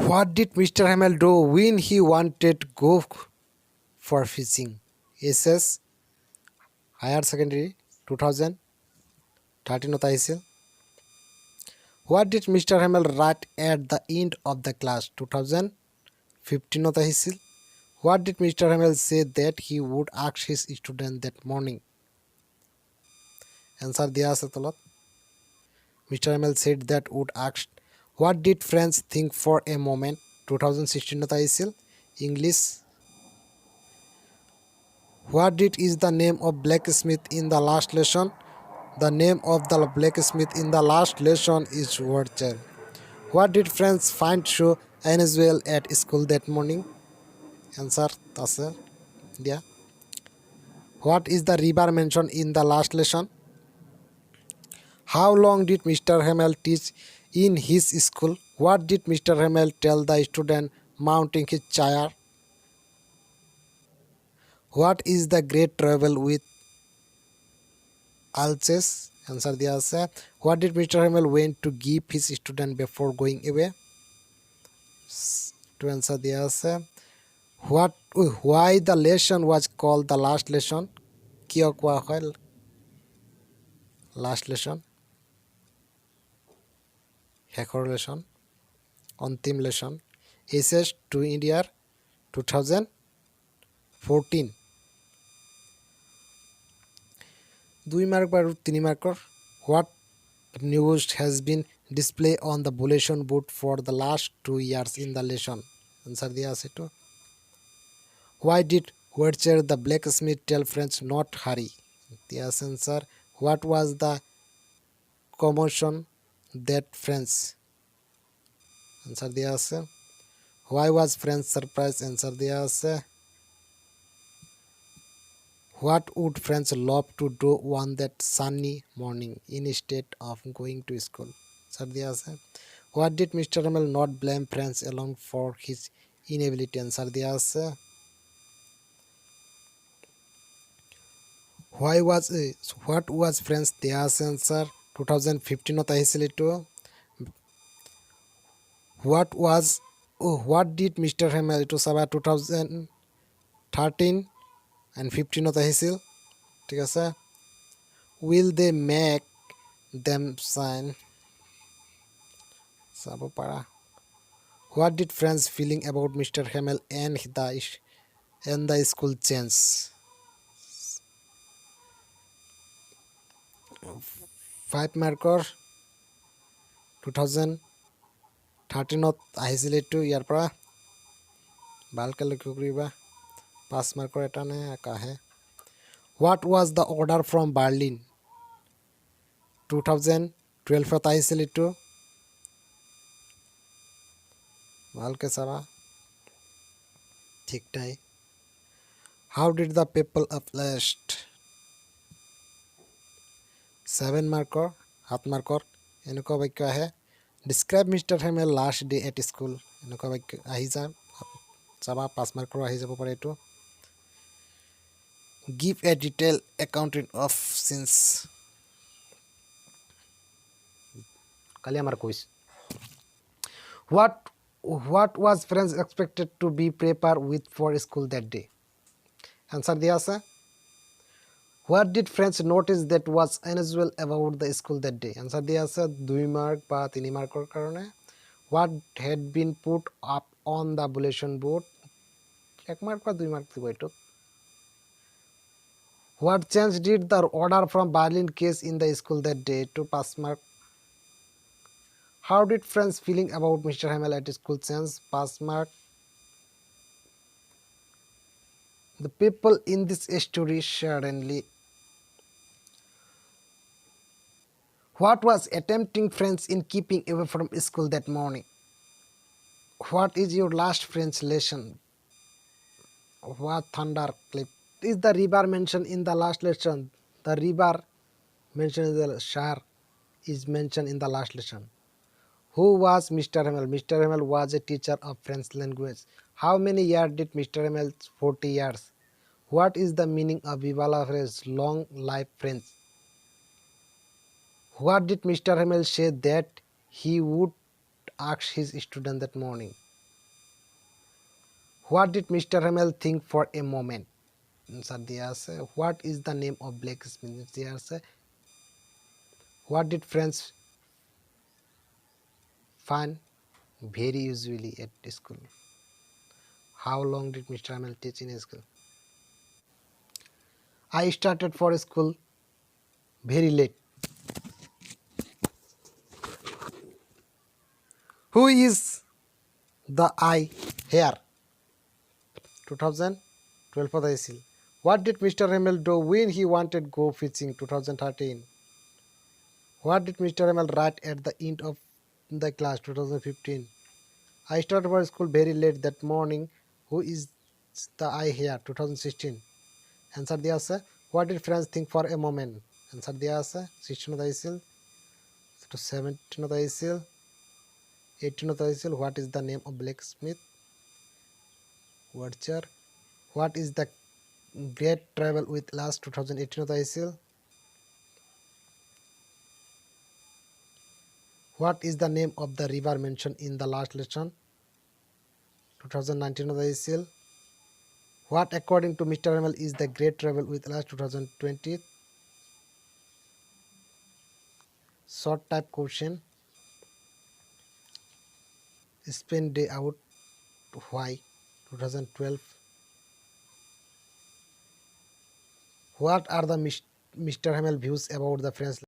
What did Mr. Hamel do when he wanted to go for fishing? SS Higher Secondary 2013 ত আহিছিল. What did Mr. Hamel write at the end of the class? 2015 ত আহিছিল. What did Mr. Hamel say that he would ask his student that morning? Answer দিয়া আছে তলত. Mr. Hamel said that would ask. What did friends think for a moment? 2016 ত আহিছিল. English. What did is the name of blacksmith in the last lesson? The name of the blacksmith in the last lesson is Watcher. What did friends find so unusual at school that morning? Answer আছে দিয়া. What is the river mentioned in the last lesson? How long did Mr. Hamel teach in his school? What did Mr. Hamel tell the student mounting his chair? What is the great travel with Alsace? Answer দিয়া আছে. What did Mr. Hamel went to give his student before going away? To answer দিয়া আছে. Why the lesson was called the last lesson? কিয় কোৱা হয় last lesson? শেষৰ lesson, অন্তিম lesson. SS to India 2014. 2 mark আৰু 3 marker. What news has been displayed on the bulletin board for the last 2 years in the lesson? Answer দিয়া আছে to. Why did Watcher the blacksmith tell friends not hurry? দিয়া আছে answer. What was the commotion that friends? Answer দিয়া আছে. Why was friends surprised? Answer দিয়া আছে. What would friends love to do on that sunny morning instead of going to school? Answer দিয়া আছে. What did Mr. Hamel not blame friends alone for his inability? Answer দিয়া আছে. What was friends? দিয়া আছে answer. 2015 ত আহিছিল এইটো. What did Mr. Hamel এইটো চাবা 2013 and 15 ত আহিছিল. ঠিক আছে. Will they make them sign? চাব পাৰা. What did friends feeling about Mr. Hamel and the school change? 5 marker 2013 ত আহিছিল এইটো. ইয়াৰ পৰা ভালকৈ লক্ষ্য কৰিবা. 5 marker এটা নে আহে. What was the order from Berlin? 2012 ত আহিছিল এইটো. ভালকৈ চাবা. ঠিক নাই. How did the people of last? 7 marker 7 marker এনেকুৱা বাক্য আহে. Describe Mr. Hamel last day at school. এনেকুৱা বাক্য আহি যায়. চাবা 5 marker আহি যাব পাৰে এইটো. Give a detailed account of since. কালি আমাৰ quiz. What was friends expected to be prepared with for school that day? Answer দিয়া আছে. What did friends notice that was unusual about the school that day? Answer দিয়া আছে 2 mark বা 3 marker কাৰণে. What had been put up on the bulletin board? 1 mark বা 2 mark দিব এইটো. What change did the order from Berlin case in the school that day? To 5 mark. How did friends feeling about Mr. Hamel at school change? 5 mark. The people in this story suddenly. What was attempting friends in keeping away from school that morning? What is your last French lesson? What thunder clip? Is the river mentioned in the last lesson? The river mentioned in the Shar is mentioned in the last lesson. Who was Mr. Hamel? Mr. Hamel was a teacher of French language. How many years did Mr. Hamel? 40 years. What is the meaning of Viva la phrase long life French? What did Mr. Hamel say that he would ask his student that morning? What did Mr. Hamel think for a moment? Answer দেয়া আছে what is the name of blacksmith দেয়া আছে what did friends find very usually at school? How long did Mr. Hamel teach in school? I started for school very late. Who is the I here? 2012 পড়াইছিল. What did Mr. Hamel do when he wanted go fishing? 2013. What did Mr. Hamel write at the end of the class? 2015. I started for school very late that morning. Who is the I here? 2016. Answer দেয়া আছে. What did friends think for a moment? Answer দেয়া আছে. 16 হইছিল. 17 হইছিল. 18 হইছিল. What is the name of blacksmith? Watcher. What is the great travel with last 2018 হইছিল. What is the name of the river mentioned in the last lesson? 2019 হইছিল. What according to Mr. Hamel is the great travel with last 2020? Short type question. Spend day out. Why? 2012. What are the Mr. Hamel views about the French